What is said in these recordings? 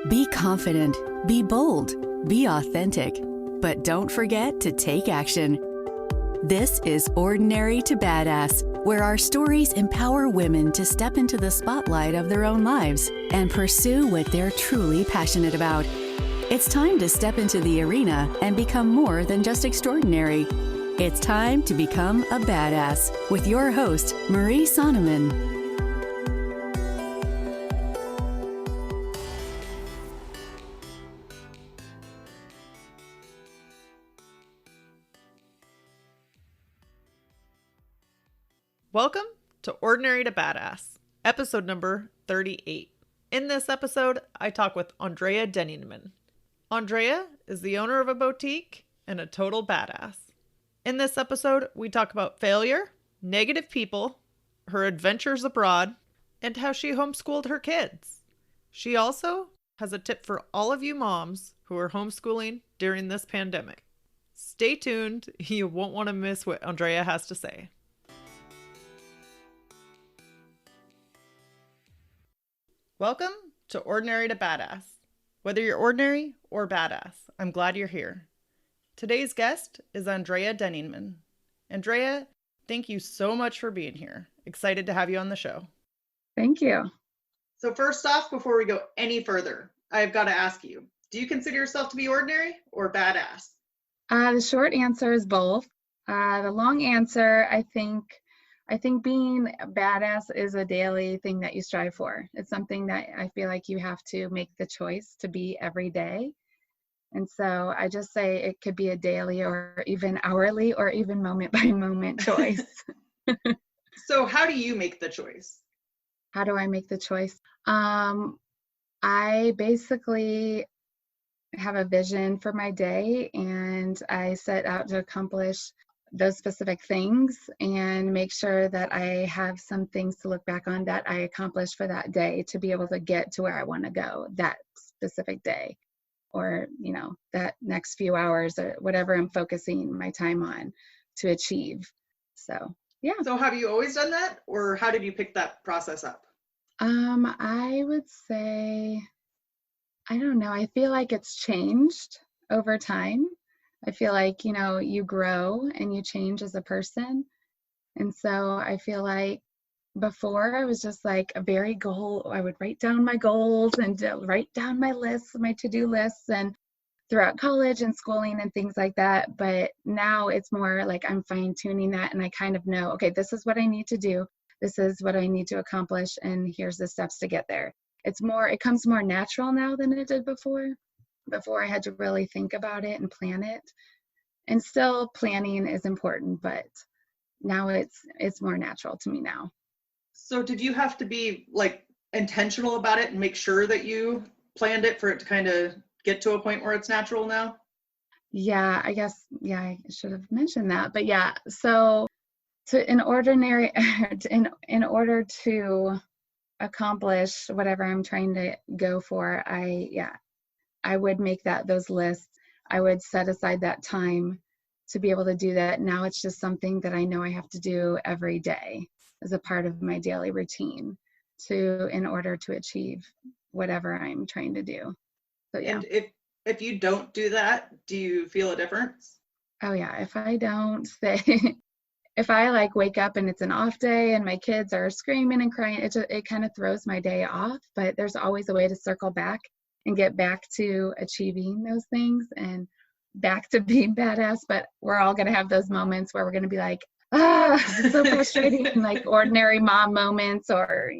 Be confident, be bold, be authentic, but don't forget to take action. This is Ordinary to Badass, where our stories empower women to step into the spotlight of their own lives and pursue what they're truly passionate about. It's time to step into the arena and become more than just extraordinary. It's time to become a badass with your host, Marie Sonneman. Welcome to Ordinary to Badass, episode number 38. In this episode, I talk with Andrea Denningman. Andrea is the owner of a boutique and a total badass. In this episode, we talk about failure, negative people, her adventures abroad, and how she homeschooled her kids. She also has a tip for all of you moms who are homeschooling during this pandemic. Stay tuned, you won't want to miss what Andrea has to say. Welcome to Ordinary to Badass. Whether you're ordinary or badass, I'm glad you're here. Today's guest is Andrea Denningman. Andrea, thank you so much for being here. Excited to have you on the show. Thank you. So first off, before we go any further, I've got to ask you, do you consider yourself to be ordinary or badass? The short answer is both. The long answer, I think being a badass is a daily thing that you strive for. It's something that I feel like you have to make the choice to be every day. And so I just say it could be a daily or even hourly or even moment by moment choice. So how do you make the choice? How do I make the choice? I basically have a vision for my day and I set out to accomplish those specific things and make sure that I have some things to look back on that I accomplished for that day to be able to get to where I want to go that specific day, or, that next few hours or whatever I'm focusing my time on to achieve. So, yeah. So have you always done that, or how did you pick that process up? I would say, I don't know. I feel like it's changed over time. I feel like, you grow and you change as a person. And so I feel like before I was just like I would write down my goals and write down my lists, my to-do lists, and throughout college and schooling and things like that. But now it's more like I'm fine-tuning that and I kind of know, okay, this is what I need to do. This is what I need to accomplish. And here's the steps to get there. It comes more natural now than it did before. Before I had to really think about it and plan it. And still planning is important, but now it's more natural to me now. So did you have to be like intentional about it and make sure that you planned it for it to kind of get to a point where it's natural now? Yeah, I guess, I should have mentioned that. But yeah, so in order to accomplish whatever I'm trying to go for, I would make those lists. I would set aside that time to be able to do that. Now it's just something that I know I have to do every day as a part of my daily routine in order to achieve whatever I'm trying to do. So yeah. And if you don't do that, do you feel a difference? Oh yeah. If I don't if I wake up and it's an off day and my kids are screaming and crying, it kind of throws my day off, but there's always a way to circle back and get back to achieving those things and back to being badass. But we're all going to have those moments where we're going to be like, this is so frustrating, like ordinary mom moments, or,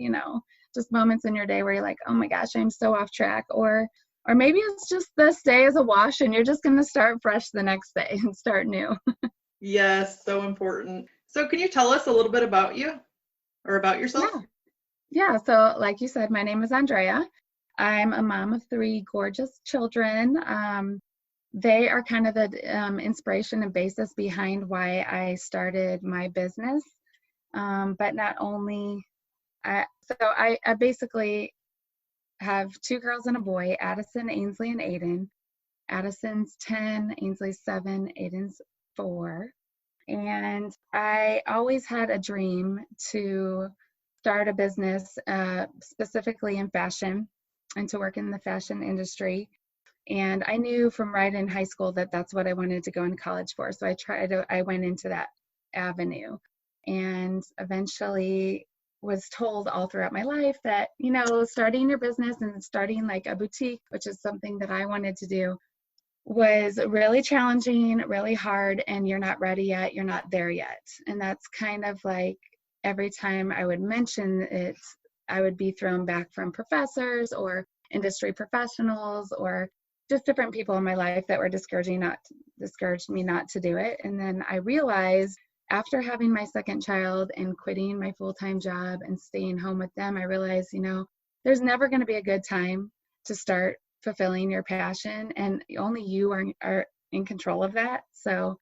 just moments in your day where you're like, oh my gosh, I'm so off track. Or maybe it's just this day is a wash and you're just going to start fresh the next day and start new. Yes, so important. So can you tell us a little bit about you or about yourself? Yeah. So like you said, my name is Andrea. I'm a mom of 3 gorgeous children. They are kind of the inspiration and basis behind why I started my business. But not only, I basically have 2 girls and a boy, Addison, Ainsley, and Aiden. Addison's 10, Ainsley's 7, Aiden's 4. And I always had a dream to start a business, specifically in fashion. and to work in the fashion industry. And I knew from right in high school that that's what I wanted to go into college for. So I went into that avenue, and eventually was told all throughout my life that, starting your business and starting like a boutique, which is something that I wanted to do, was really challenging, really hard, and you're not ready yet, you're not there yet. And that's kind of like every time I would mention it, I would be thrown back from professors or industry professionals or just different people in my life that were discouraged me not to do it. And then I realized after having my second child and quitting my full-time job and staying home with them, I realized, there's never going to be a good time to start fulfilling your passion, and only you are in control of that. So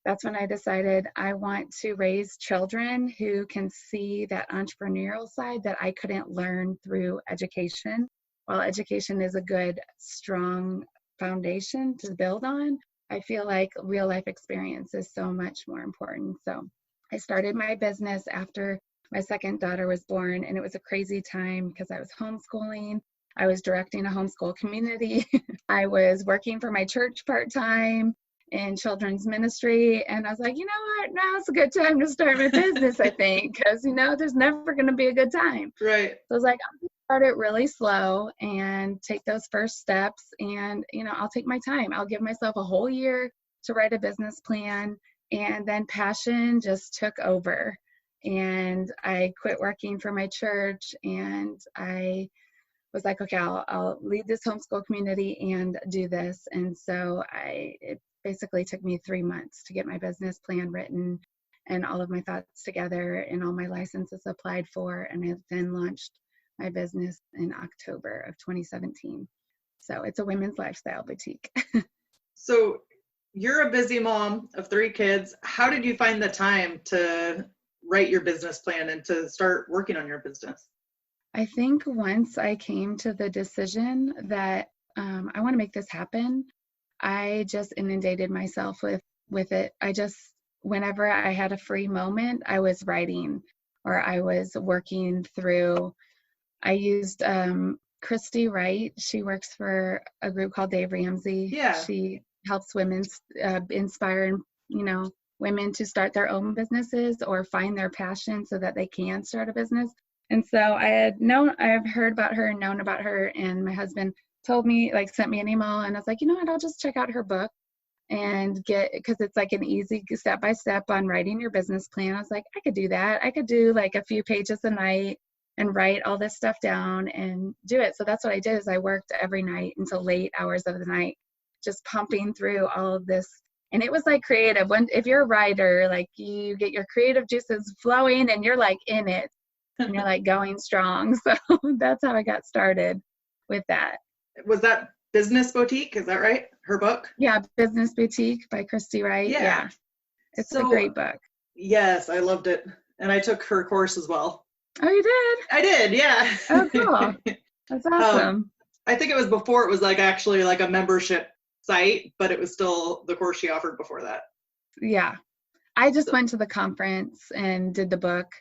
that's when I decided I want to raise children who can see that entrepreneurial side that I couldn't learn through education. While education is a good, strong foundation to build on, I feel like real life experience is so much more important. So I started my business after my second daughter was born, and it was a crazy time because I was homeschooling. I was directing a homeschool community. I was working for my church part-time in children's ministry. And I was like, you know what? Now's a good time to start my business, I think, because, there's never going to be a good time. Right. So I was like, I'm going to start it really slow and take those first steps. And, I'll take my time. I'll give myself a whole year to write a business plan. And then passion just took over. And I quit working for my church, and I was like, okay, I'll lead this homeschool community and do this. And so it basically took me 3 months to get my business plan written and all of my thoughts together and all my licenses applied for. And I then launched my business in October of 2017. So it's a women's lifestyle boutique. So you're a busy mom of 3 kids. How did you find the time to write your business plan and to start working on your business? I think once I came to the decision that I want to make this happen, I just inundated myself with it. Whenever I had a free moment, I was writing or I was working through. I used Christy Wright. She works for a group called Dave Ramsey. Yeah. She helps women inspire, women to start their own businesses or find their passion so that they can start a business. And so I've heard about her and known about her, and my husband told me, sent me an email, and I was like, you know what, I'll just check out her book and because it's like an easy step-by-step on writing your business plan. I was like, I could do that. I could do like a few pages a night and write all this stuff down and do it. So that's what I did is I worked every night until late hours of the night, just pumping through all of this. And it was like creative. If you're a writer, like you get your creative juices flowing and you're like in it. And you're like going strong. So that's how I got started with that. Was that Business Boutique? Is that right? Her book? Yeah, Business Boutique by Christy Wright. Yeah. It's a great book. Yes, I loved it. And I took her course as well. Oh, you did? I did, yeah. Oh, cool. That's awesome. I think it was before it was actually a membership site, but it was still the course she offered before that. Yeah. I just went to the conference and did the book.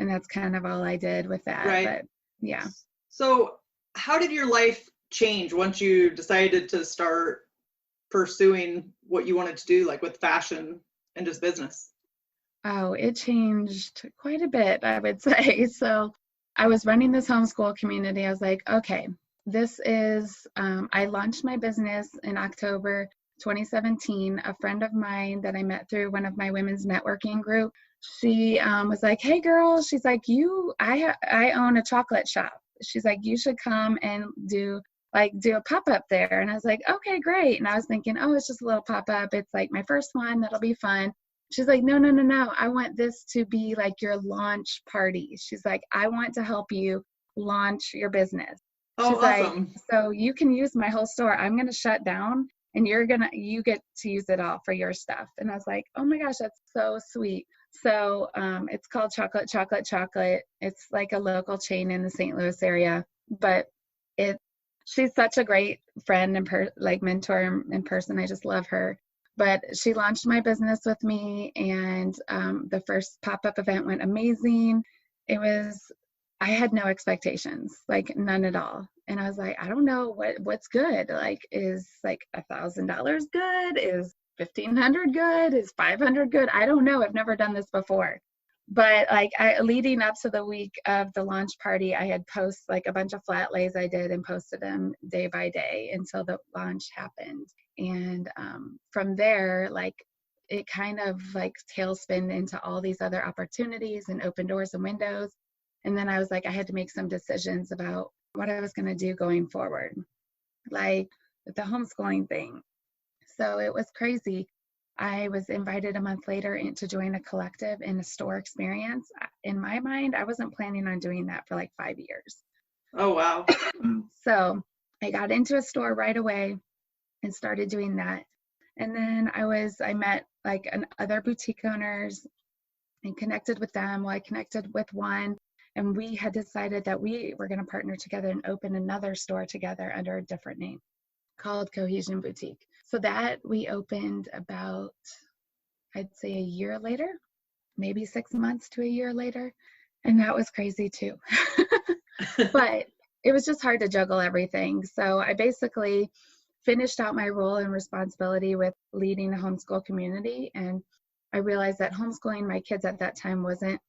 And that's kind of all I did with that. Right. But yeah. So how did your life change once you decided to start pursuing what you wanted to do, with fashion and just business? Oh, it changed quite a bit, I would say. So I was running this homeschool community. I was like, okay, this is, I launched my business in October 2017. A friend of mine that I met through one of my women's networking group, she was like, hey girl, she's like, I own a chocolate shop. She's like, you should come and do a pop-up there. And I was like, okay, great. And I was thinking, oh, it's just a little pop-up. It's like my first one. That'll be fun. She's like, no. I want this to be like your launch party. She's like, I want to help you launch your business. Oh, she's awesome. Like, so you can use my whole store. I'm going to shut down and you get to use it all for your stuff. And I was like, oh my gosh, that's so sweet. So it's called Chocolate. It's like a local chain in the St. Louis area, but she's such a great friend and mentor in person. I just love her. But she launched my business with me, and the first pop-up event went amazing. I had no expectations, none at all. And I was like, I don't know what's good. Like, is like $1,000 good? Is 1,500 good? Is 500 good? I don't know. I've never done this before. But like leading up to the week of the launch party, I had posted like a bunch of flat lays I did and posted them day by day until the launch happened. And from there, like it kind of like tailspin into all these other opportunities and open doors and windows. And then I was like, I had to make some decisions about what I was going to do going forward, like the homeschooling thing. So it was crazy. I was invited a month later to join a collective in a store experience. In my mind, I wasn't planning on doing that for like 5 years. Oh, wow. So I got into a store right away and started doing that. And then I met like other boutique owners and connected with them. Well, I connected with one, and we had decided that we were going to partner together and open another store together under a different name called Cohesion Boutique. So that we opened about, I'd say a year later, maybe 6 months to a year later. And that was crazy too. But it was just hard to juggle everything. So I basically finished out my role and responsibility with leading the homeschool community. And I realized that homeschooling my kids at that time wasn't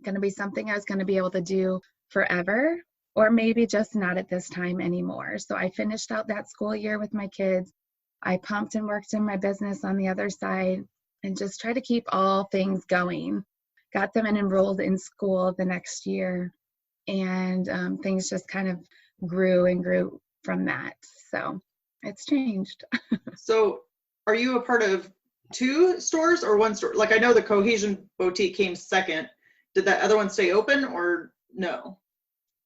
going to be something I was going to be able to do forever, or maybe just not at this time anymore. So I finished out that school year with my kids. I pumped and worked in my business on the other side and just tried to keep all things going. Got them enrolled in school the next year, and things just kind of grew and grew from that. So it's changed. So are you a part of 2 stores or 1 store? Like I know the Cohesion Boutique came second. Did that other one stay open or no?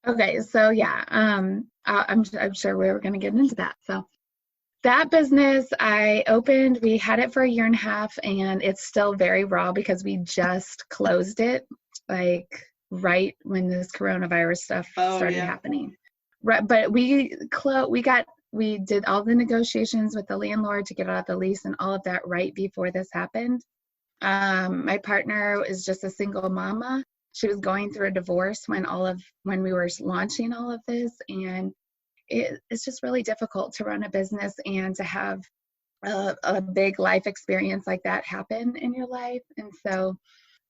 Okay, so yeah, I'm sure we were going to get into that. So that business I opened, we had it for a year and a half, and it's still very raw because we just closed it like right when this coronavirus stuff started happening. Right, but we did all the negotiations with the landlord to get out the lease and all of that right before this happened. My partner is just a single mama. She was going through a divorce when we were launching all of this, and it's just really difficult to run a business and to have a big life experience like that happen in your life. And so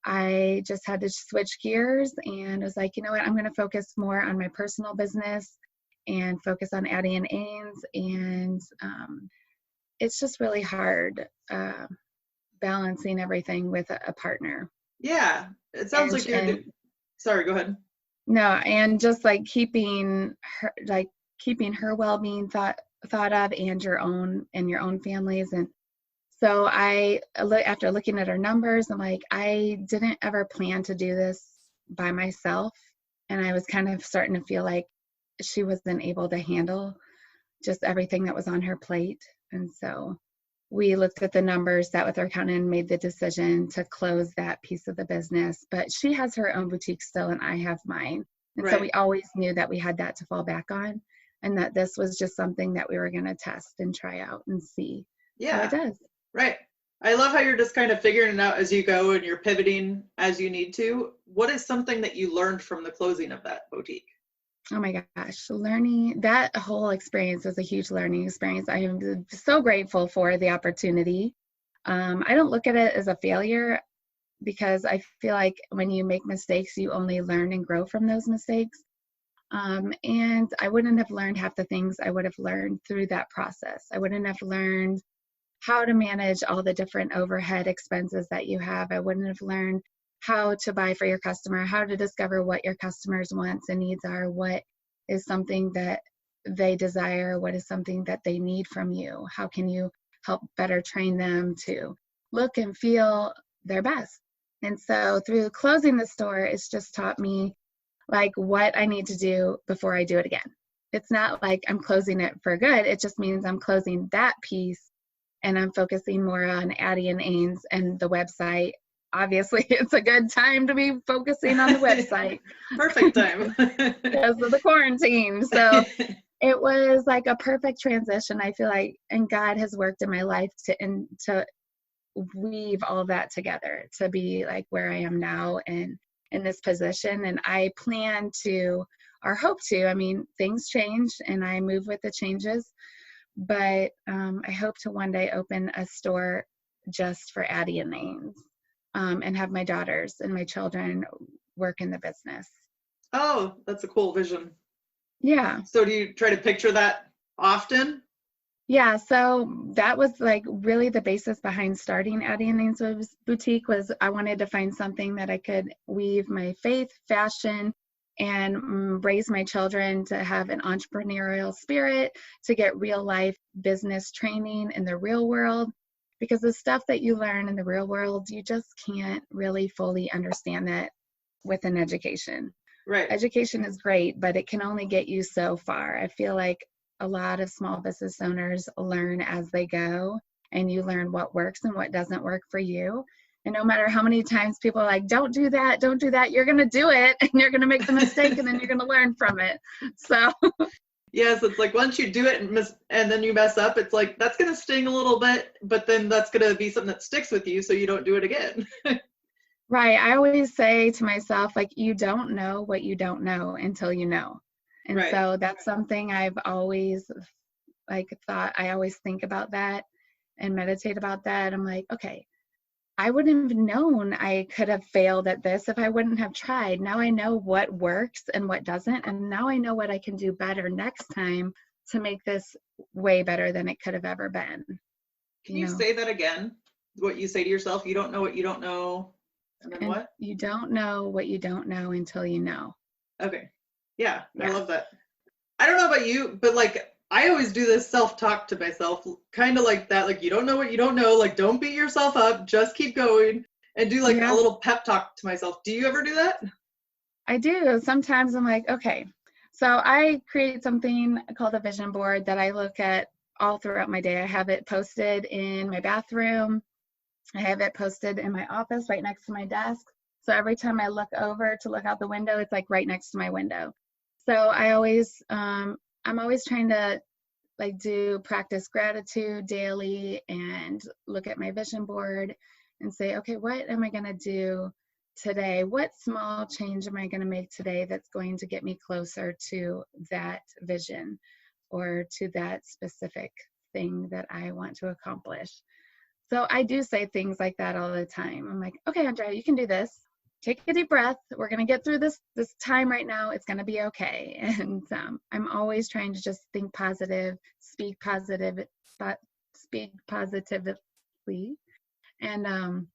I just had to switch gears and was like, you know what, I'm going to focus more on my personal business and focus on Addie and Ains. And it's just really hard balancing everything with a partner. Yeah, it sounds like you're sorry, go ahead. No, and just like keeping her well-being thought of, and your own families. And so after looking at our numbers, I'm like, I didn't ever plan to do this by myself, and I was kind of starting to feel like she wasn't able to handle just everything that was on her plate. And so we looked at the numbers, sat with our accountant, and made the decision to close that piece of the business. But she has her own boutique still, and I have mine. And so we always knew that we had that to fall back on, and that this was just something that we were going to test and try out and see how it does. Right. I love how you're just kind of figuring it out as you go and you're pivoting as you need to. What is something that you learned from the closing of that boutique? Oh my gosh, learning, that whole experience was a huge learning experience. I am so grateful for the opportunity. I don't look at it as a failure, because I feel like when you make mistakes, you only learn and grow from those mistakes. And I wouldn't have learned half the things I would have learned through that process. I wouldn't have learned how to manage all the different overhead expenses that you have. I wouldn't have learned how to buy for your customer, how to discover what your customers' wants and needs are, what is something that they desire, what is something that they need from you, how can you help better train them to look and feel their best. And so through closing the store, it's just taught me like what I need to do before I do it again. It's not like I'm closing it for good. It just means I'm closing that piece and I'm focusing more on Addie and Ains and the website. Obviously, it's a good time to be focusing on the website. Perfect time. Because of the quarantine. So it was like a perfect transition, I feel like, and God has worked in my life to weave all that together to be like where I am now and in this position. And I plan to or hope to. I mean, things change and I move with the changes, but I hope to one day open a store just for Addie and Lane's, and have my daughters and my children work in the business. Oh, that's a cool vision. Yeah. So do you try to picture that often? Yeah, so that was like really the basis behind starting Addie and Lane's Boutique. Was I wanted to find something that I could weave my faith, fashion, and raise my children to have an entrepreneurial spirit, to get real life business training in the real world. Because the stuff that you learn in the real world, you just can't really fully understand that with an education. Right. Education is great, but it can only get you so far. I feel like a lot of small business owners learn as they go, and you learn what works and what doesn't work for you. And no matter how many times people are like, don't do that, you're going to do it, and you're going to make the mistake, and then you're going to learn from it. So yes, it's like once you do it and then you mess up, it's like that's going to sting a little bit, but then that's going to be something that sticks with you so you don't do it again. Right. I always say to myself, like, you don't know what you don't know until you know. And Right. So that's something I've always thought. I always think about that and meditate about that. I'm like, okay, I wouldn't have known I could have failed at this if I wouldn't have tried. Now I know what works and what doesn't. And now I know what I can do better next time to make this way better than it could have ever been. Can you say that again? What you say to yourself, you don't know what you don't know. And then what? You don't know what you don't know until you know. Okay. Yeah, I love that. I don't know about you, but like I always do this self-talk to myself, kind of like that. Like, you don't know what you don't know. Like, don't beat yourself up. Just keep going, and do like a little pep talk to myself. Do you ever do that? I do. Sometimes I'm like, okay. So I create something called a vision board that I look at all throughout my day. I have it posted in my bathroom. I have it posted in my office right next to my desk. So every time I look over to look out the window, it's like right next to my window. So I always, I'm always trying to like do practice gratitude daily and look at my vision board and say, okay, what am I going to do today? What small change am I going to make today that's going to get me closer to that vision or to that specific thing that I want to accomplish? So I do say things like that all the time. I'm like, okay, Andrea, you can do this. Take a deep breath. We're going to get through this time right now. It's going to be okay. And I'm always trying to just think positive, speak positively, and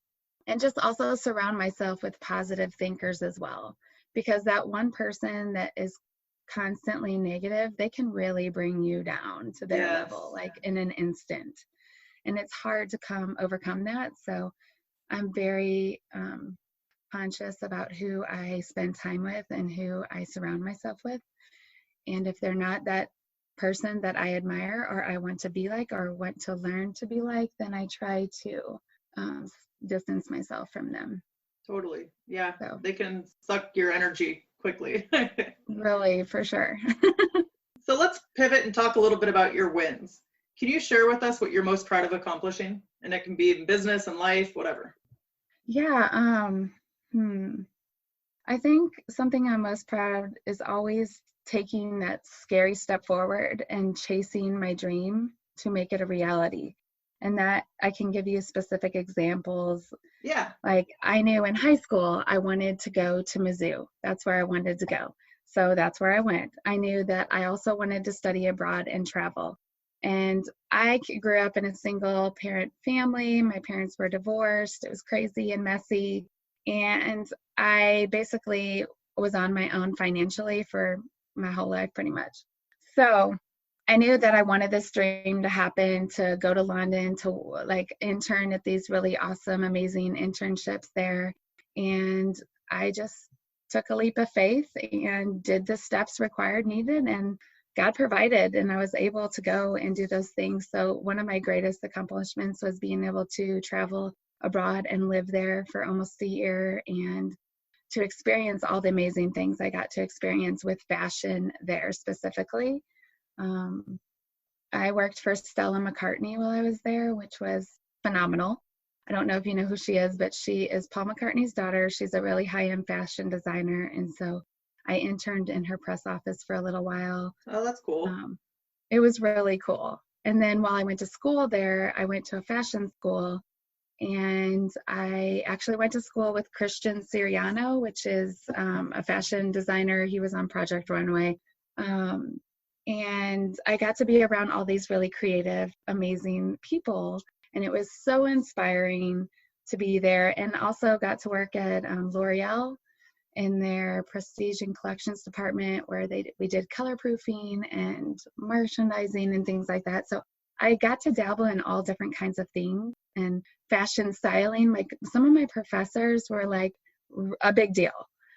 just also surround myself with positive thinkers as well. Because that one person that is constantly negative, they can really bring you down to their level, like in an instant. And it's hard to overcome that. So I'm very conscious about who I spend time with and who I surround myself with. And if they're not that person that I admire or I want to be like or want to learn to be like, then I try to distance myself from them. Totally. Yeah. So, they can suck your energy quickly. Really, for sure. So let's pivot and talk a little bit about your wins. Can you share with us what you're most proud of accomplishing? And it can be in business and life, whatever. Yeah. I think something I'm most proud of is always taking that scary step forward and chasing my dream to make it a reality. And that I can give you specific examples. Yeah. Like I knew in high school, I wanted to go to Mizzou. That's where I wanted to go. So that's where I went. I knew that I also wanted to study abroad and travel. And I grew up in a single parent family. My parents were divorced. It was crazy and messy. And I basically was on my own financially for my whole life, pretty much. So I knew that I wanted this dream to happen, to go to London, to like intern at these really awesome, amazing internships there. And I just took a leap of faith and did the steps needed, and God provided, and I was able to go and do those things. So one of my greatest accomplishments was being able to travel abroad and live there for almost a year and to experience all the amazing things I got to experience with fashion there specifically. I worked for Stella McCartney while I was there, which was phenomenal. I don't know if you know who she is, but she is Paul McCartney's daughter. She's a really high-end fashion designer. And so I interned in her press office for a little while. Oh, that's cool. It was really cool. And then while I went to school there, I went to a fashion school, and I actually went to school with Christian Siriano, which is a fashion designer. He was on Project Runway. And I got to be around all these really creative, amazing people. And it was so inspiring to be there. And also got to work at L'Oreal in their prestige and collections department, where we did color proofing and merchandising and things like that. So I got to dabble in all different kinds of things, and fashion styling. Like, some of my professors were like a big deal.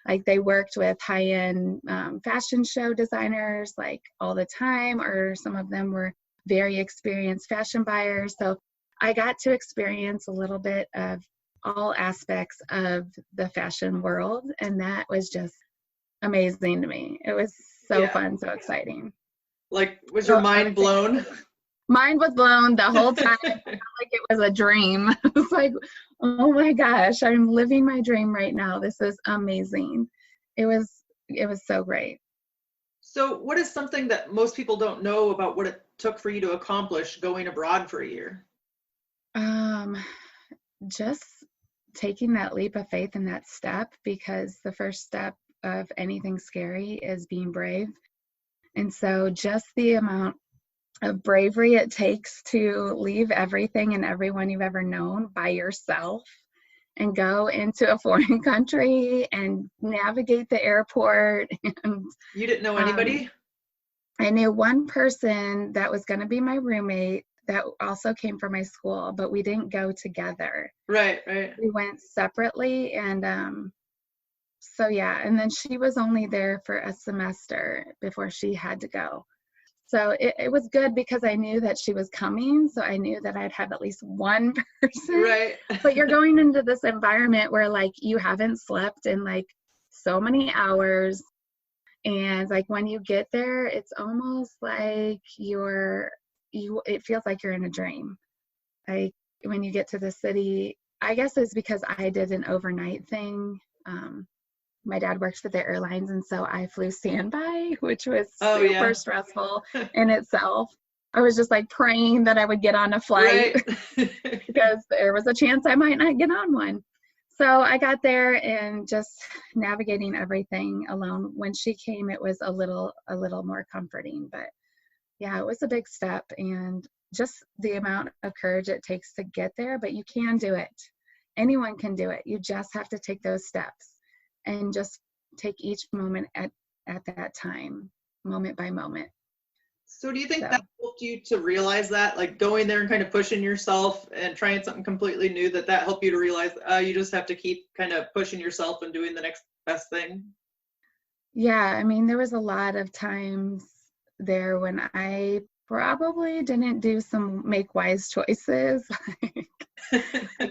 Like, they worked with high-end fashion show designers like all the time, or some of them were very experienced fashion buyers. So I got to experience a little bit of all aspects of the fashion world, and that was just amazing to me. It was so fun, so exciting. Like, was your mind blown? Mine was blown the whole time. It felt like it was a dream. I was like, oh my gosh, I'm living my dream right now. This is amazing. It was so great. So what is something that most people don't know about what it took for you to accomplish going abroad for a year? Just taking that leap of faith and that step, because the first step of anything scary is being brave. And so just the amount of bravery it takes to leave everything and everyone you've ever known by yourself and go into a foreign country and navigate the airport. And you didn't know anybody? I knew one person that was going to be my roommate that also came from my school, but we didn't go together. Right. We went separately, and so yeah, and then she was only there for a semester before she had to go. So it was good because I knew that she was coming, so I knew that I'd have at least one person. Right. But you're going into this environment where, like, you haven't slept in like so many hours, and like when you get there, it's almost like it feels like you're in a dream. Like, when you get to the city, I guess it's because I did an overnight thing. My dad works for the airlines, and so I flew standby, which was super stressful in itself. I was just like praying that I would get on a flight because there was a chance I might not get on one. So I got there and just navigating everything alone. When she came, it was a little more comforting, but yeah, it was a big step, and just the amount of courage it takes to get there, but you can do it. Anyone can do it. You just have to take those steps and just take each moment at that time, moment by moment. So do you think that helped you to realize that, like going there and kind of pushing yourself and trying something completely new, that helped you to realize you just have to keep kind of pushing yourself and doing the next best thing? Yeah, I mean, there was a lot of times there when I probably didn't make wise choices.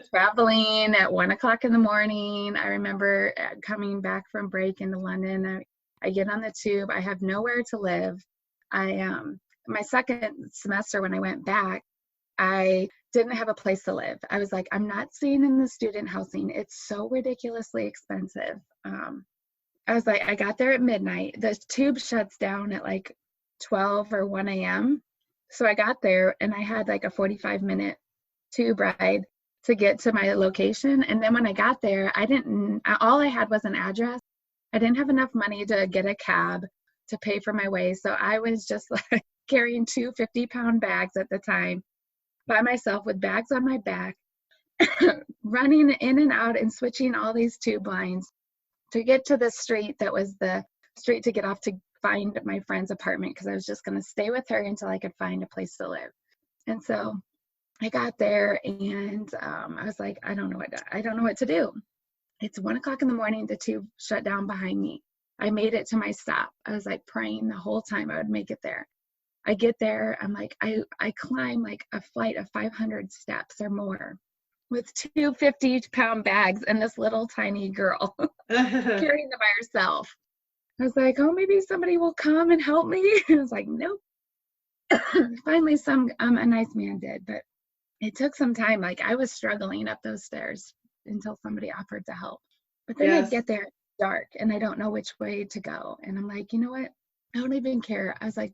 Traveling at 1:00 in the morning. I remember coming back from break into London. I get on the tube. I have nowhere to live. My second semester when I went back, I didn't have a place to live. I was like, I'm not staying in the student housing. It's so ridiculously expensive. I was like, I got there at midnight. The tube shuts down at like 12 or 1 a.m. So I got there and I had like a 45-minute tube ride to get to my location. And then when I got there, all I had was an address. I didn't have enough money to get a cab to pay for my way. So I was just like carrying 2 50-pound bags at the time by myself with bags on my back, running in and out and switching all these tube lines to get to the street that was the street to get off to find my friend's apartment, because I was just going to stay with her until I could find a place to live. And so I got there and I was like, I don't know what to do. It's 1:00 in the morning. The tube shut down behind me. I made it to my stop. I was like praying the whole time I would make it there. I get there. I'm like, I climb like a flight of 500 steps or more with 2 50-pound bags and this little tiny girl carrying them by herself. I was like, oh, maybe somebody will come and help me. I was like, nope. Finally, a nice man did, but it took some time. Like, I was struggling up those stairs until somebody offered to help. But then I'd get there dark and I don't know which way to go. And I'm like, you know what? I don't even care. I was like,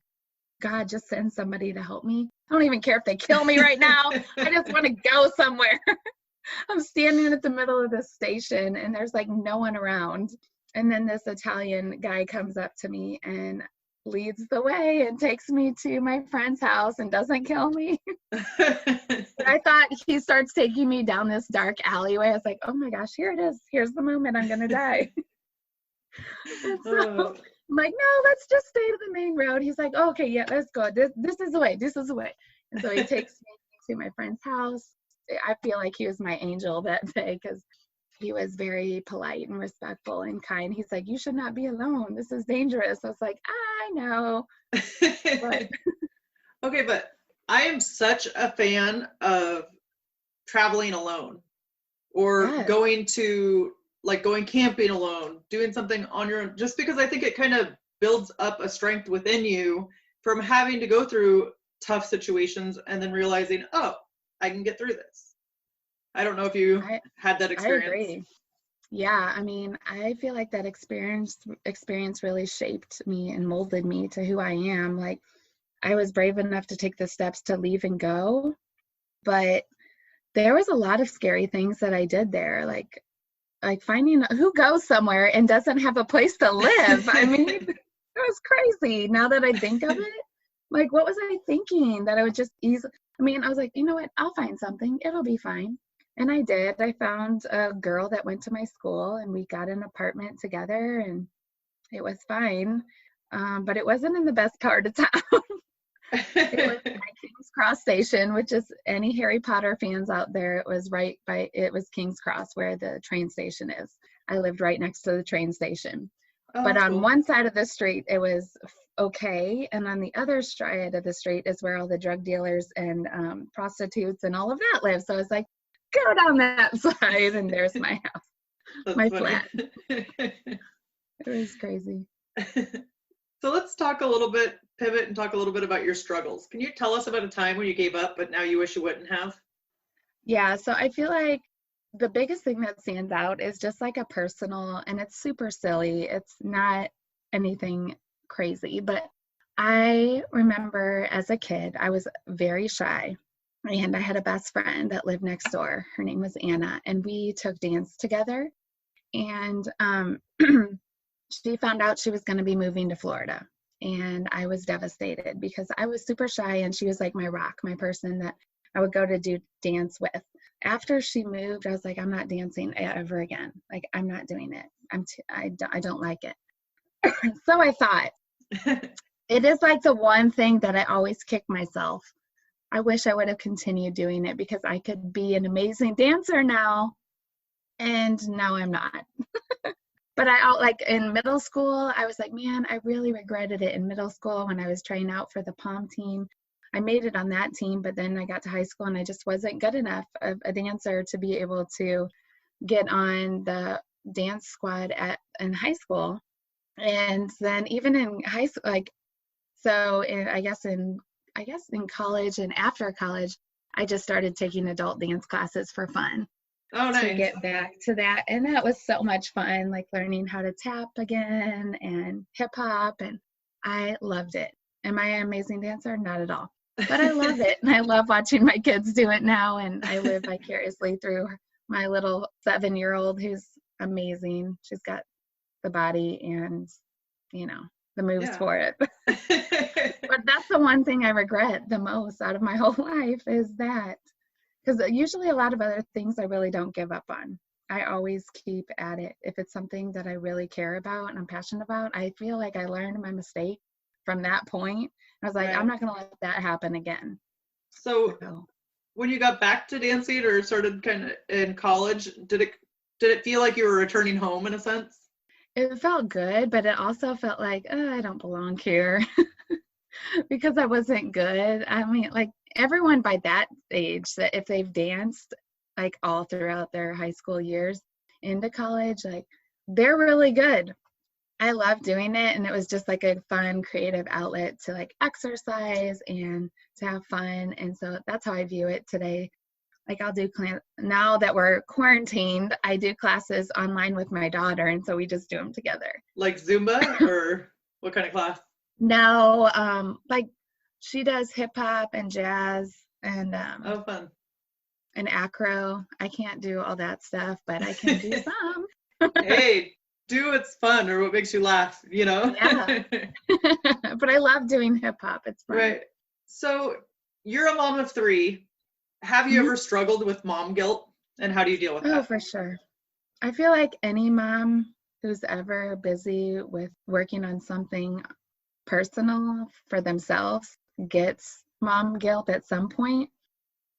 God, just send somebody to help me. I don't even care if they kill me right now. I just want to go somewhere. I'm standing at the middle of the station and there's like no one around. And then this Italian guy comes up to me and leads the way and takes me to my friend's house and doesn't kill me. But I thought he starts taking me down this dark alleyway. I was like, oh my gosh, here it is. Here's the moment I'm going to die. And so I'm like, no, let's just stay to the main road. He's like, oh, okay, yeah, let's go. This is the way. This is the way. And so he takes me to my friend's house. I feel like he was my angel that day because he was very polite and respectful and kind. He's like, you should not be alone. This is dangerous. I was like, I know. But Okay, but I am such a fan of traveling alone or yes. going camping alone, doing something on your own, just because I think it kind of builds up a strength within you from having to go through tough situations and then realizing, oh, I can get through this. I don't know if you had that experience. I agree. Yeah, I mean, I feel like that experience really shaped me and molded me to who I am. Like, I was brave enough to take the steps to leave and go, but there was a lot of scary things that I did there, like finding who goes somewhere and doesn't have a place to live. I mean, it was crazy. Now that I think of it, like, what was I thinking? That I would just I was like, you know what? I'll find something. It'll be fine. And I did. I found a girl that went to my school and we got an apartment together and it was fine. But it wasn't in the best part of town. It was by King's Cross Station, which is any Harry Potter fans out there. It was King's Cross where the train station is. I lived right next to the train station. Oh, but on cool. one side of the street, it was okay. And on the other side of the street is where all the drug dealers and prostitutes and all of that live. So I was like, go down that side and there's my house. That's my funny. flat. It was crazy. So let's pivot and talk a little bit about your struggles. Can you tell us about a time when you gave up, but now you wish you wouldn't have? Yeah, so I feel like the biggest thing that stands out is just like a personal, and it's super silly. It's not anything crazy, but I remember as a kid, I was very shy. And I had a best friend that lived next door. Her name was Anna, and we took dance together. And she found out she was going to be moving to Florida. And I was devastated because I was super shy, and she was like my rock, my person that I would go to do dance with. After she moved, I was like, I'm not dancing ever again. Like, I'm not doing it. I don't like it. So I thought, it is like the one thing that I always kick myself. I wish I would have continued doing it because I could be an amazing dancer now. And now I'm not. But in middle school, I was like, man, I really regretted it in middle school when I was trying out for the pom team. I made it on that team, but then I got to high school and I just wasn't good enough of a dancer to be able to get on the dance squad in high school. And then even in high school, I guess in college and after college, I just started taking adult dance classes for fun. Oh, nice. To get back to that. And that was so much fun, like learning how to tap again and hip hop. And I loved it. Am I an amazing dancer? Not at all. But I love it. And I love watching my kids do it now. And I live vicariously through my little 7-year-old who's amazing. She's got the body and, the moves for it. But that's the one thing I regret the most out of my whole life is that. Because usually a lot of other things I really don't give up on. I always keep at it. If it's something that I really care about and I'm passionate about, I feel like I learned my mistake from that point. I was like, right. I'm not going to let that happen again. So when you got back to dancing or started kind of in college, did it feel like you were returning home in a sense? It felt good, but it also felt like, I don't belong here because I wasn't good. I mean, like everyone by that age, that if they've danced like all throughout their high school years into college, like they're really good. I love doing it. And it was just like a fun, creative outlet to like exercise and to have fun. And so that's how I view it today. Like I'll do now that we're quarantined, I do classes online with my daughter, and so we just do them together. Like Zumba or what kind of class? No, like she does hip hop and jazz and Oh, fun. and acro. I can't do all that stuff, but I can do some. Hey, do what's fun or what makes you laugh, you know? Yeah. But I love doing hip hop. It's fun. Right. So you're a mom of 3. Have you Mhm. ever struggled with mom guilt, and how do you deal with Oh, that? for sure. I feel like any mom who's ever busy with working on something personal for themselves gets mom guilt at some point.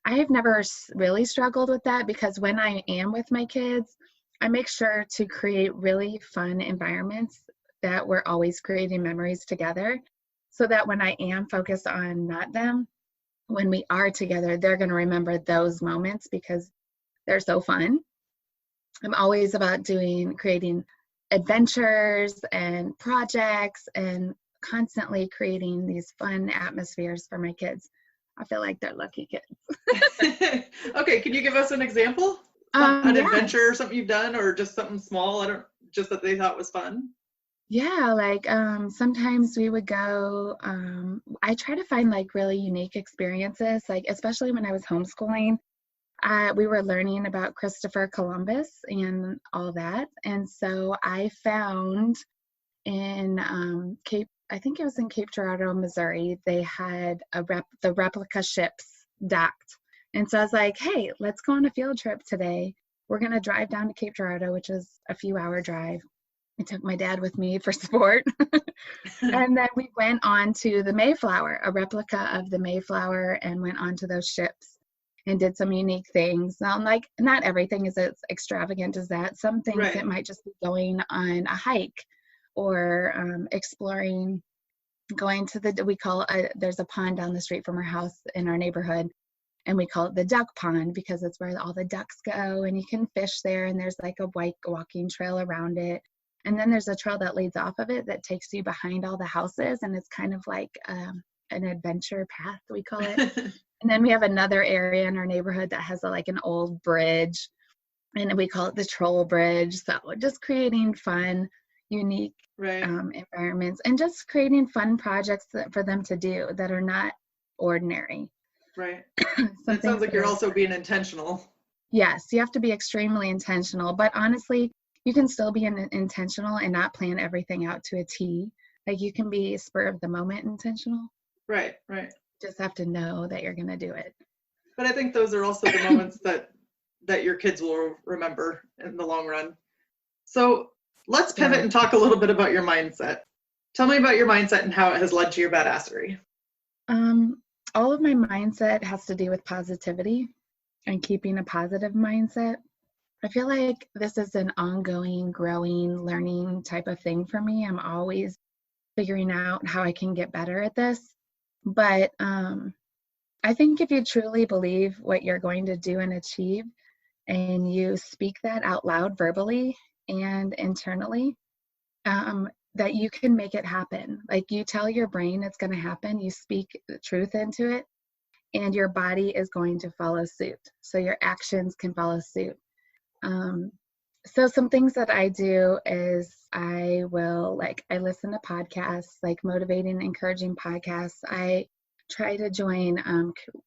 I have never really struggled with that because when I am with my kids, I make sure to create really fun environments that we're always creating memories together so that when I am focused on not them, when we are together, they're going to remember those moments because they're so fun. I'm always about creating adventures and projects and constantly creating these fun atmospheres for my kids. I feel like they're lucky kids. Okay, can you give us an example? An Yeah. adventure or something you've done, or just something small? Just that they thought was fun. Yeah, like sometimes we would go, I try to find like really unique experiences, like especially when I was homeschooling, we were learning about Christopher Columbus and all that. And so I found in I think it was in Cape Girardeau, Missouri, they had the replica ships docked. And so I was like, hey, let's go on a field trip today. We're going to drive down to Cape Girardeau, which is a few-hour drive. I took my dad with me for sport. And then we went on to the Mayflower, a replica of the Mayflower, and went onto those ships and did some unique things. Like not everything is as extravagant as that. Some things Right. It might just be going on a hike or exploring, going to there's a pond down the street from our house in our neighborhood, and we call it the duck pond because it's where all the ducks go, and you can fish there, and there's like a white walking trail around it. And then there's a trail that leads off of it that takes you behind all the houses, and it's kind of like an adventure path, we call it. And then we have another area in our neighborhood that has like an old bridge, and we call it the Troll Bridge. So just creating fun, unique Right. environments, and just creating fun projects for them to do that are not ordinary. Right. It sounds like you're also being intentional. Yes, you have to be extremely intentional, but honestly, you can still be intentional and not plan everything out to a T. Like you can be spur of the moment intentional. Right, right. Just have to know that you're going to do it. But I think those are also the moments that your kids will remember in the long run. So let's pivot and talk a little bit about your mindset. Tell me about your mindset and how it has led to your badassery. All of my mindset has to do with positivity and keeping a positive mindset. I feel like this is an ongoing, growing, learning type of thing for me. I'm always figuring out how I can get better at this. But I think if you truly believe what you're going to do and achieve, and you speak that out loud verbally and internally, that you can make it happen. Like you tell your brain it's going to happen, you speak the truth into it, and your body is going to follow suit. So your actions can follow suit. So some things that I do is I listen to podcasts, like motivating, encouraging podcasts. I try to join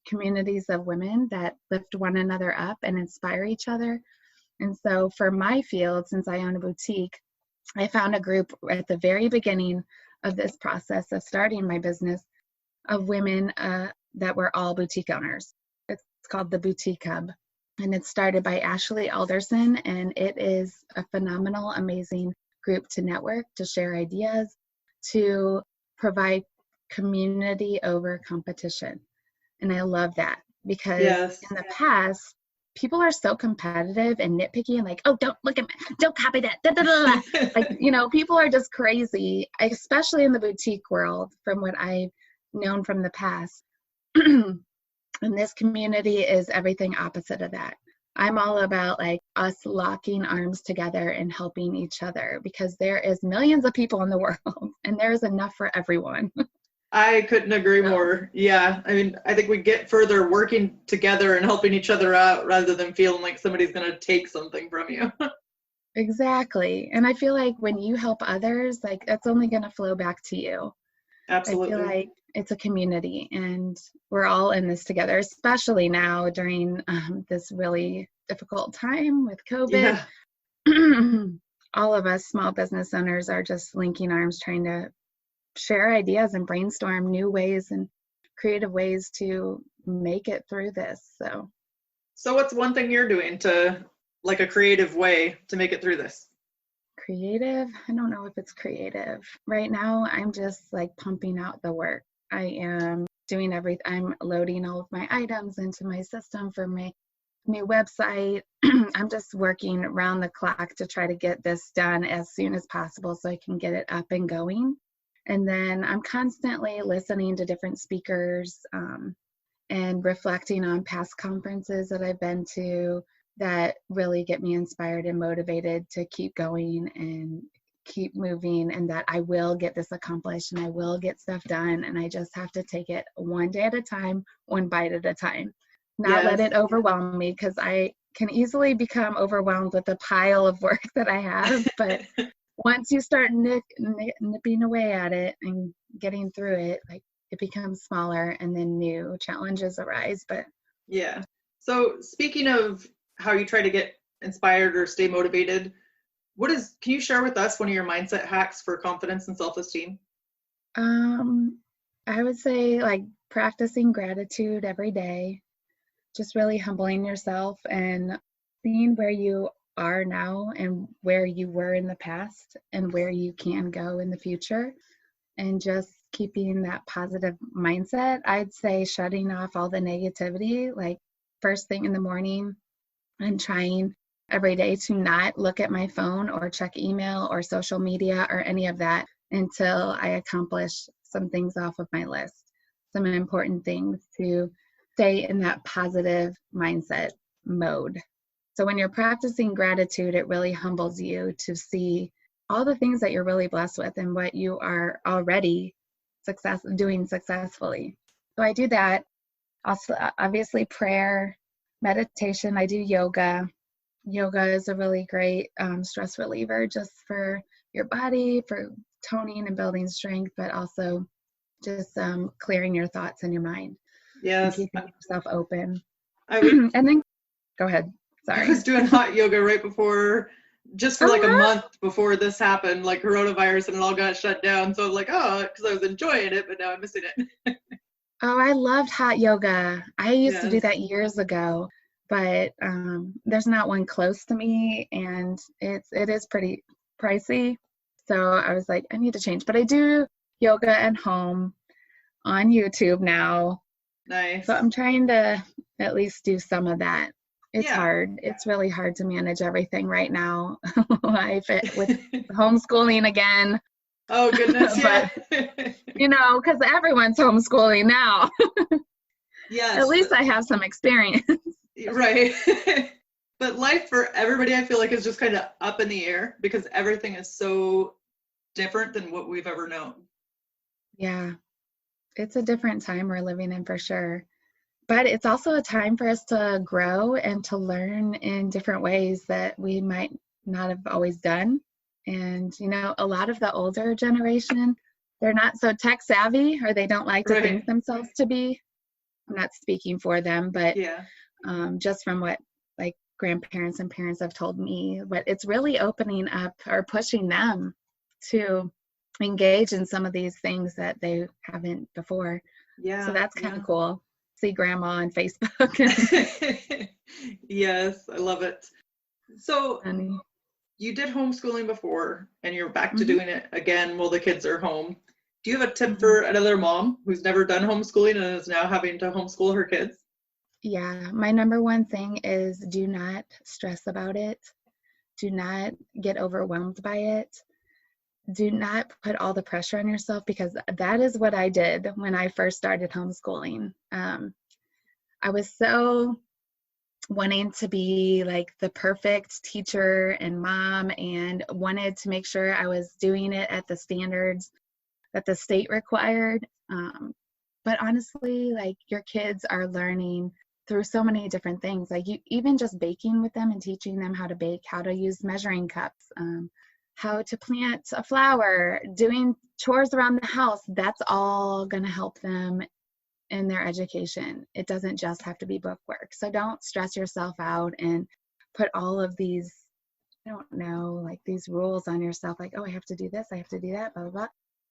communities of women that lift one another up and inspire each other. And so for my field, since I own a boutique, I found a group at the very beginning of this process of starting my business of women that were all boutique owners. It's called the Boutique Hub. And it's started by Ashley Alderson, and it is a phenomenal, amazing group to network, to share ideas, to provide community over competition. And I love that because in the past, people are so competitive and nitpicky and like, oh, don't look at me, don't copy that. Da, da, da, da. Like, people are just crazy, especially in the boutique world, from what I've known from the past. And this community is everything opposite of that. I'm all about like us locking arms together and helping each other because there is millions of people in the world and there is enough for everyone. I couldn't agree So, more. Yeah. I mean, I think we get further working together and helping each other out rather than feeling like somebody's going to take something from you. exactly. And I feel like when you help others, like that's only going to flow back to you. I feel Absolutely. like it's a community and we're all in this together, especially now during this really difficult time with COVID. Yeah. All of us small business owners are just linking arms, trying to share ideas and brainstorm new ways and creative ways to make it through this. So, So what's one thing you're doing to like a creative way to make it through this? creative, I don't know if it's creative. Right now, I'm just like pumping out the work. I am doing everything. I'm loading all of my items into my system for my new website. I'm just working around the clock to try to get this done as soon as possible so I can get it up and going. And then I'm constantly listening to different speakers and reflecting on past conferences that I've been to that really get me inspired and motivated to keep going and keep moving, and that I will get this accomplished and I will get stuff done. And I just have to take it one day at a time, one bite at a time, not let Yes. it overwhelm me, because I can easily become overwhelmed with the pile of work that I have. But once you start nipping away at it and getting through it, like it becomes smaller and then new challenges arise. But Yeah. So speaking of how you try to get inspired or stay motivated, can you share with us one of your mindset hacks for confidence and self-esteem? um, I would say like practicing gratitude every day, just really humbling yourself and seeing where you are now and where you were in the past and where you can go in the future, and just keeping that positive mindset. I'd say shutting off all the negativity, like first thing in the morning, and trying every day to not look at my phone or check email or social media or any of that until I accomplish some things off of my list, some important things, to stay in that positive mindset mode. So when you're practicing gratitude, it really humbles you to see all the things that you're really blessed with and what you are already doing successfully. So I do that. Also, obviously, prayer, meditation. I do yoga. Yoga is a really great stress reliever just for your body, for toning and building strength, but also just clearing your thoughts in your mind and Yes. keeping yourself open. I was And then go ahead. I Sorry. was doing hot yoga right before, just for like a Oh, month before this happened, like coronavirus, and it all got shut down. So I was like, oh, because I was enjoying it, but now I'm missing it. oh, I loved hot yoga. I used to do Yes. that years ago, but there's not one close to me, and it is pretty pricey. So I was like, I need to change. But I do yoga at home on YouTube now. So Nice. I'm trying to at least do some of that. It's Yeah. hard. It's really hard to manage everything right now. Life with homeschooling again, Oh goodness, yeah. but because everyone's homeschooling now. At Yes, least I have some experience. right. But life for everybody, I feel like, is just kind of up in the air because everything is so different than what we've ever known. Yeah, it's a different time we're living in for sure. But it's also a time for us to grow and to learn in different ways that we might not have always done. And, a lot of the older generation, they're not so tech savvy, or they don't like to Right. think themselves to be. I'm not speaking for them, but Yeah. just from what like grandparents and parents have told me, but it's really opening up or pushing them to engage in some of these things that they haven't before. So Yeah. that's kind Yeah. of cool. See grandma on Facebook. Yes, I love it. So And, you did homeschooling before and you're back to mhm, doing it again while the kids are home. Do you have a tip mhm. for another mom who's never done homeschooling and is now having to homeschool her kids? Yeah, my number one thing is do not stress about it. Do not get overwhelmed by it. Do not put all the pressure on yourself, because that is what I did when I first started homeschooling. I was so wanting to be like the perfect teacher and mom, and wanted to make sure I was doing it at the standards that the state required. But honestly, like, your kids are learning through so many different things. Like, you even just baking with them and teaching them how to bake, how to use measuring cups, how to plant a flower, doing chores around the house. That's all going to help them in their education. It doesn't just have to be book work. So don't stress yourself out and put all of these, I don't know, like these rules on yourself, like, oh, I have to do this, I have to do that, blah, blah, blah.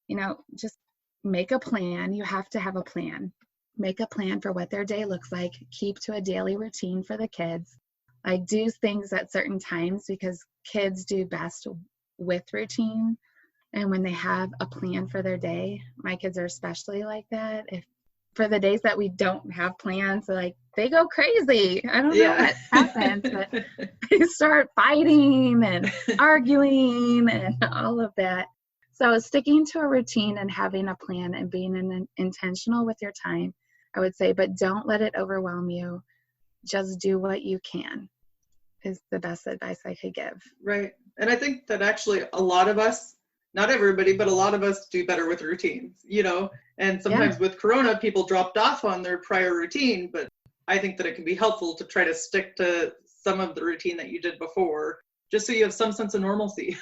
You know, just make a plan. You have to have a plan. Make a plan for what their day looks like. Keep to a daily routine for the kids. Like, do things at certain times, because kids do best with routine. And when they have a plan for their day, my kids are especially like that. If for the days that we don't have plans, like, they go crazy. I don't know what happens, but they start fighting and arguing and all of that. So sticking to a routine and having a plan and being intentional with your time, I would say, but don't let it overwhelm you. Just do what you can is the best advice I could give. Right. And I think that actually a lot of us, not everybody, but a lot of us do better with routines, you know, and sometimes with Corona, people dropped off on their prior routine, but I think that it can be helpful to try to stick to some of the routine that you did before, just so you have some sense of normalcy.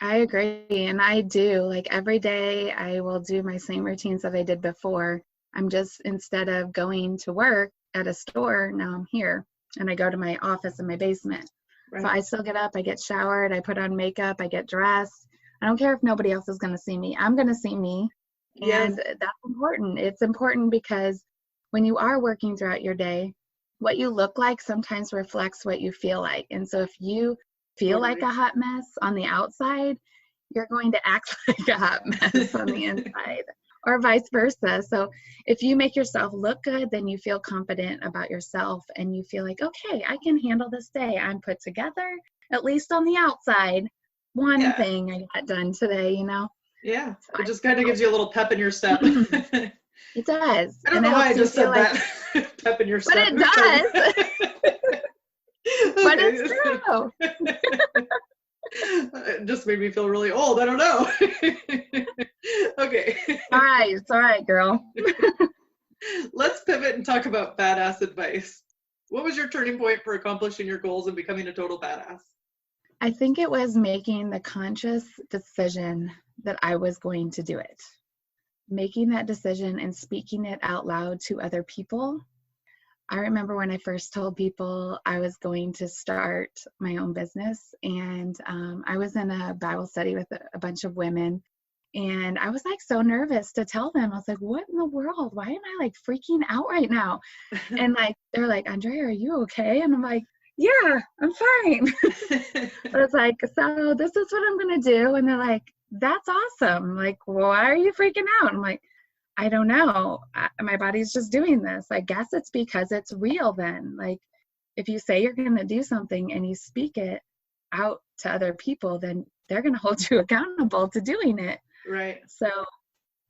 I agree. And I do, like, every day I will do my same routines that I did before. I'm just, instead of going to work at a store, now I'm here and I go to my office in my basement. Right. So I still get up, I get showered, I put on makeup, I get dressed. I don't care if nobody else is going to see me. I'm going to see me. And that's important. It's important because when you are working throughout your day, what you look like sometimes reflects what you feel like. And so if you feel like a hot mess on the outside, you're going to act like a hot mess on the inside, or vice versa. So if you make yourself look good, then you feel confident about yourself and you feel like, okay, I can handle this day. I'm put together, at least on the outside. One thing I got done today, you know? Yeah. So it just kind of gives you a little pep in your step. It does. I don't know why I just said that. Pep in your step. But it does. But it's true. It just made me feel really old. I don't know. Okay. All right. It's all right, girl. Let's pivot and talk about badass advice. What was your turning point for accomplishing your goals and becoming a total badass? I think it was making the conscious decision that I was going to do it. Making that decision and speaking it out loud to other people. I remember when I first told people I was going to start my own business, and I was in a Bible study with a bunch of women, and I was like so nervous to tell them. I was like, what in the world? Why am I like freaking out right now? And like, they're like, Andrea, are you okay? And I'm like, yeah, I'm fine. But it's like, so this is what I'm going to do. And they're like, that's awesome. Like, why are you freaking out? I'm like, I don't know. My body's just doing this. I guess it's because it's real then. Like, if you say you're going to do something and you speak it out to other people, then they're going to hold you accountable to doing it. Right. So,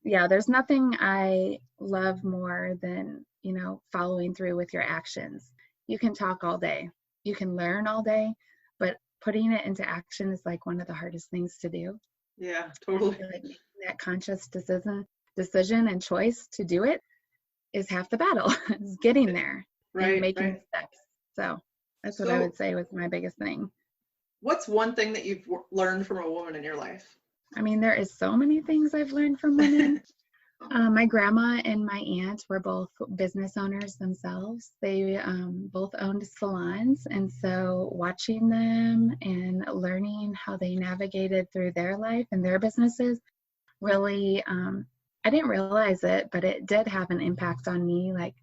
yeah, there's nothing I love more than, you know, following through with your actions. You can talk all day. You can learn all day, but putting it into action is like one of the hardest things to do. Yeah, totally. Like, making that conscious decision and choice to do it is half the battle. Is getting there and making steps. So that's what I would say was my biggest thing. What's one thing that you've learned from a woman in your life? I mean, there is so many things I've learned from women. My grandma and my aunt were both business owners themselves. They both owned salons. And so watching them and learning how they navigated through their life and their businesses really, I didn't realize it, but it did have an impact on me. Like,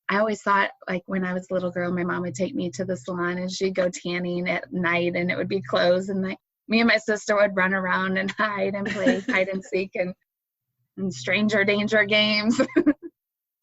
I always thought, like, when I was a little girl, my mom would take me to the salon and she'd go tanning at night and it would be closed. And like, me and my sister would run around and hide and play hide and seek and stranger danger games.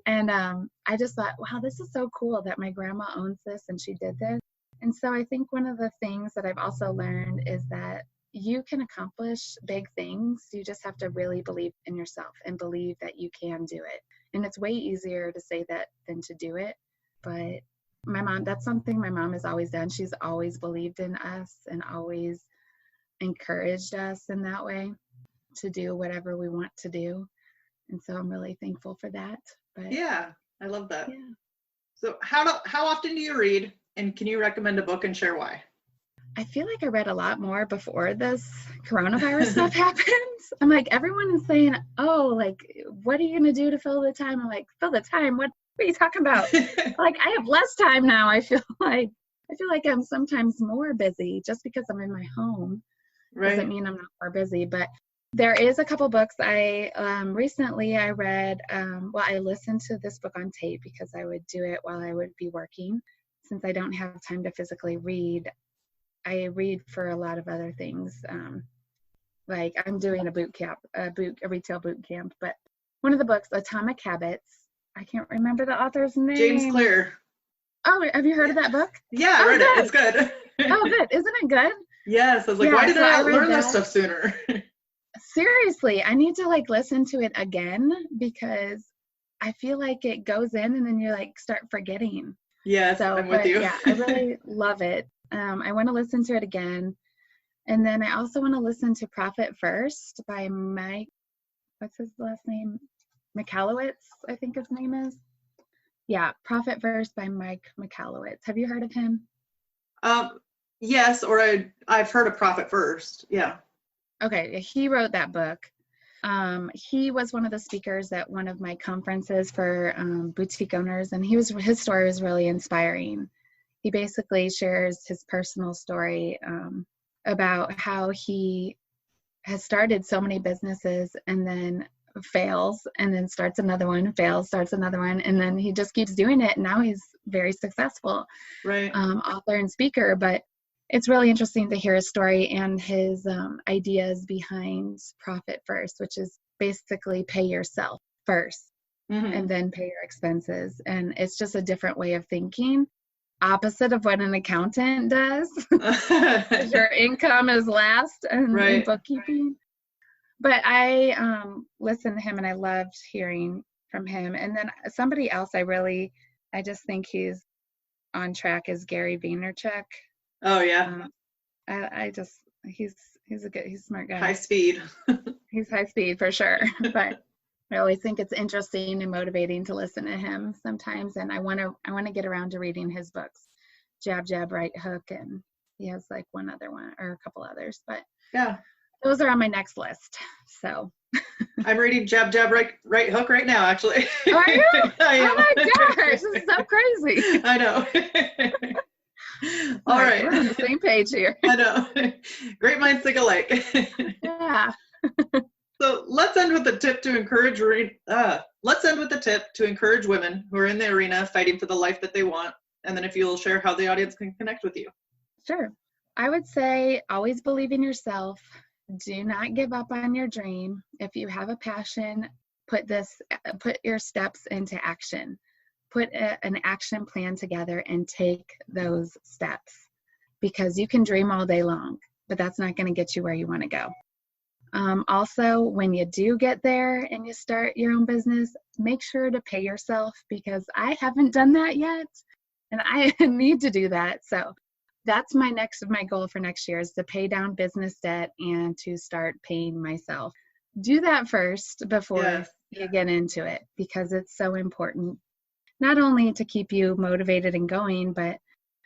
And I just thought, wow, this is so cool that my grandma owns this and she did this. And so I think one of the things that I've also learned is that you can accomplish big things. You just have to really believe in yourself and believe that you can do it. And it's way easier to say that than to do it. But my mom, that's something my mom has always done. She's always believed in us and always encouraged us in that way. to do whatever we want to do. And so I'm really thankful for that. But Yeah, I love that. yeah. So how often do you read, and can you recommend a book and share why? I feel like I read a lot more before this coronavirus stuff happened. I'm like, everyone is saying, oh, like, what are you going to do to fill the time? I'm like, fill the time? What are you talking about? Like, I have less time now. I feel like I'm sometimes more busy just because I'm in my home. Doesn't mean I'm not more busy, but there is a couple books I recently I read. I listened to this book on tape because I would do it while I would be working. Since I don't have time to physically read, I read for a lot of other things. Like I'm doing a retail boot camp. But one of the books, Atomic Habits, I can't remember the author's name. James Clear. Oh, have you heard of that book? Yeah, I read it. It's good. Oh, good. Isn't it good? Yes. I was like, why did I learn this stuff sooner? Seriously, I need to like listen to it again because I feel like it goes in and then you like start forgetting. Yes, I'm with you. Yeah, I really love it. I want to listen to it again. And then I also want to listen to Profit First by Mike, what's his last name? Michalowicz, I think his name is. Yeah, Profit First by Mike Michalowicz. Have you heard of him? Yes, or I've heard of Profit First. Yeah. Okay, he wrote that book. He was one of the speakers at one of my conferences for boutique owners, and his story was really inspiring. He basically shares his personal story about how he has started so many businesses and then fails and then starts another one, fails, starts another one, and then he just keeps doing it. And now he's very successful author and speaker. But it's really interesting to hear his story and his ideas behind Profit First, which is basically pay yourself first and then pay your expenses. And it's just a different way of thinking, opposite of what an accountant does. Your income is last in bookkeeping. But I listened to him and I loved hearing from him. And then somebody else I just think he's on track is Gary Vaynerchuk. Oh yeah. He's a smart guy. High speed. He's high speed for sure. But I always think it's interesting and motivating to listen to him sometimes. And I want to get around to reading his books, Jab, Jab, Right Hook. And he has like one other one or a couple others, but yeah, those are on my next list. So I'm reading Jab, Jab, Right Hook right now, actually. Are you? I am. Oh my gosh, this is so crazy. I know. All right. We're on the same page here. I know. Great minds think alike. Yeah. So let's end with a tip to encourage women who are in the arena fighting for the life that they want. And then if you'll share how the audience can connect with you. Sure. I would say always believe in yourself. Do not give up on your dream. If you have a passion, put your steps into action. Put an action plan together and take those steps, because you can dream all day long, but that's not going to get you where you want to go. Also, when you do get there and you start your own business, make sure to pay yourself, because I haven't done that yet and I need to do that. So that's my goal for next year, is to pay down business debt and to start paying myself. Do that first before you get into it, because it's so important. Not only to keep you motivated and going, but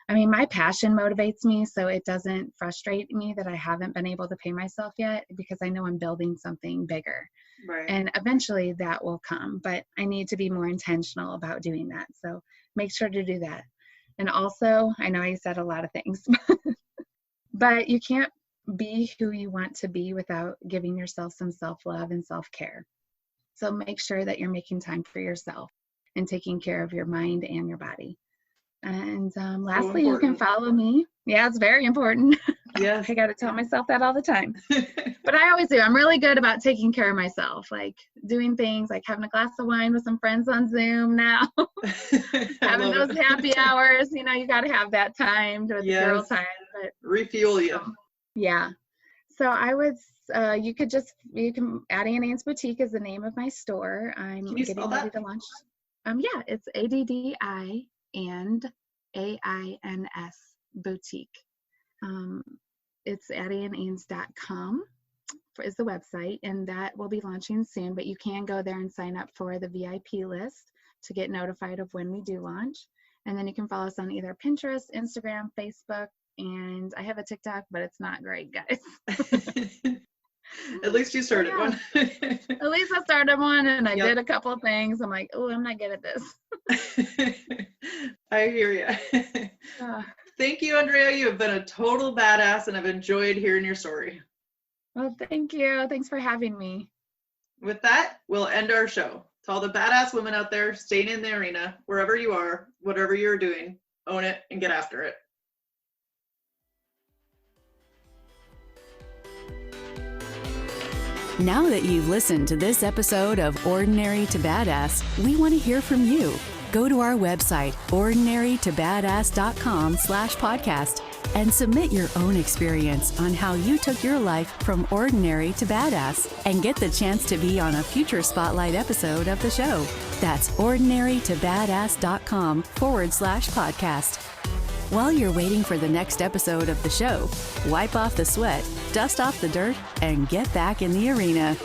I mean, my passion motivates me, so it doesn't frustrate me that I haven't been able to pay myself yet, because I know I'm building something bigger. Right. And eventually that will come, but I need to be more intentional about doing that. So make sure to do that. And also, I know I said a lot of things, but you can't be who you want to be without giving yourself some self-love and self-care. So make sure that you're making time for yourself and taking care of your mind and your body. And lastly, you can follow me. Yeah, it's very important. Yeah. I got to tell myself that all the time. But I always do. I'm really good about taking care of myself, like doing things like having a glass of wine with some friends on Zoom now. Having those happy hours. You know, you got to have that time with the girl time. But refuel you. Yeah. So I would, you can, Addie and Ann's Boutique is the name of my store. I'm getting ready to launch. Yeah, it's ADDI and AINS Boutique. It's addieandains.com is the website, and that will be launching soon, but you can go there and sign up for the VIP list to get notified of when we do launch. And then you can follow us on either Pinterest, Instagram, Facebook, and I have a TikTok, but it's not great, guys. At least you started one. At least I started one, and I did a couple of things. I'm like, oh, I'm not good at this. I hear you. Thank you, Andrea. You have been a total badass, and I've enjoyed hearing your story. Well, thank you. Thanks for having me. With that, we'll end our show. To all the badass women out there staying in the arena, wherever you are, whatever you're doing, own it and get after it. Now that you've listened to this episode of Ordinary to Badass, we want to hear from you. Go to our website, ordinarytobadass.com/podcast, and submit your own experience on how you took your life from ordinary to badass and get the chance to be on a future Spotlight episode of the show. That's ordinarytobadass.com/podcast. While you're waiting for the next episode of the show, wipe off the sweat, dust off the dirt, and get back in the arena.